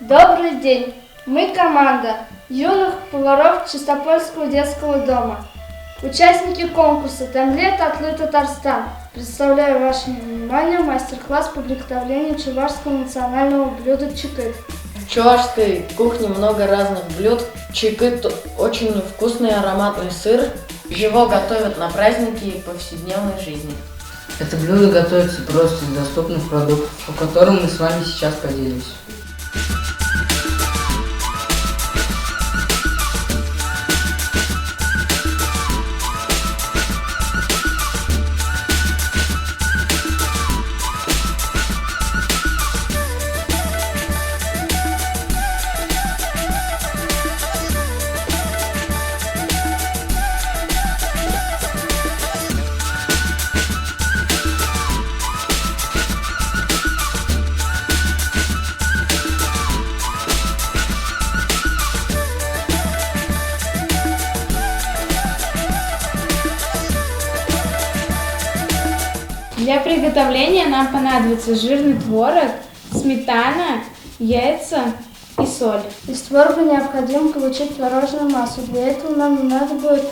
Добрый день! Мы команда юных поваров Чистопольского детского дома. Участники конкурса «Тамлет Атлы Татарстан». Представляю вашему вниманию мастер-класс по приготовлению чувашского национального блюда чикыт. В чувашской кухне много разных блюд. Чикыт – очень вкусный и ароматный сыр. Его готовят на праздники и повседневной жизни. Это блюдо готовится просто из доступных продуктов, о котором мы с вами сейчас поделимся. Для приготовления нам понадобится жирный творог, сметана, яйца и соль. Из творога необходимо получить творожную массу. Для этого нам не надо будет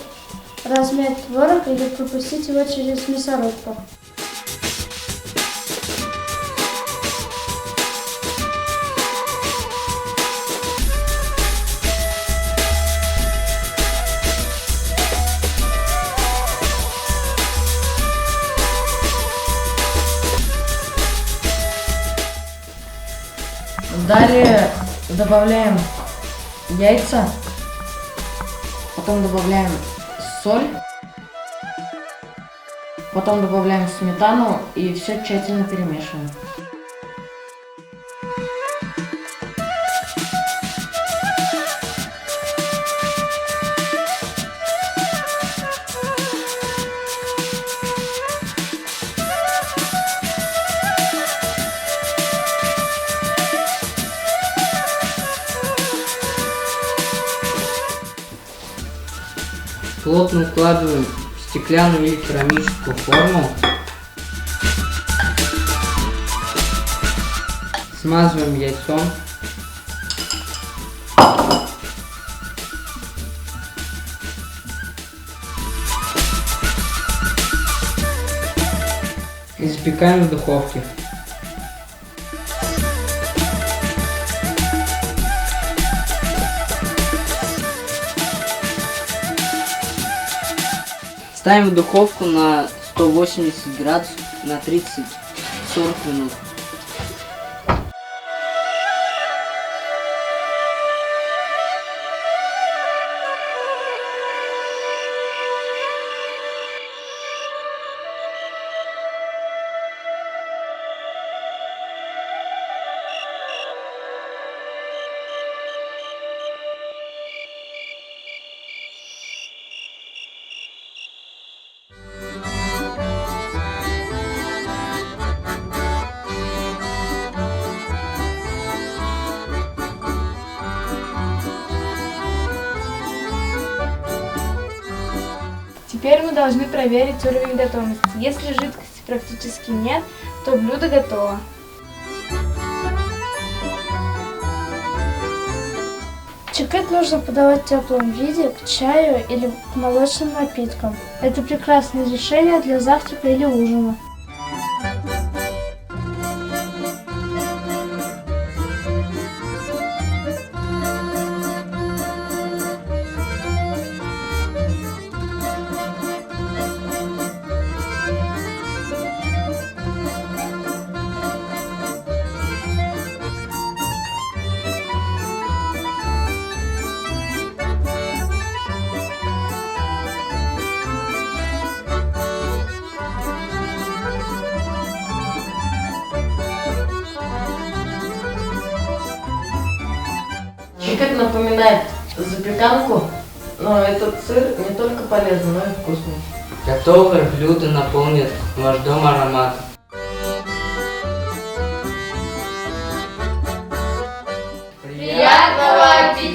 размять творог или пропустить его через мясорубку. Далее добавляем яйца, потом добавляем соль, потом добавляем сметану и все тщательно перемешиваем. Плотно укладываем в стеклянную или керамическую форму. Смазываем яйцом. И запекаем в духовке. Ставим в духовку на 180 градусов на 30-40 минут. Теперь мы должны проверить уровень готовности. Если жидкости практически нет, то блюдо готово. Чикыт нужно подавать в теплом виде к чаю или к молочным напиткам. Это прекрасное решение для завтрака или ужина. Чикыт напоминает запеканку, но этот сыр не только полезный, но и вкусный. Готовое блюдо наполнит ваш дом ароматом. Приятного аппетита!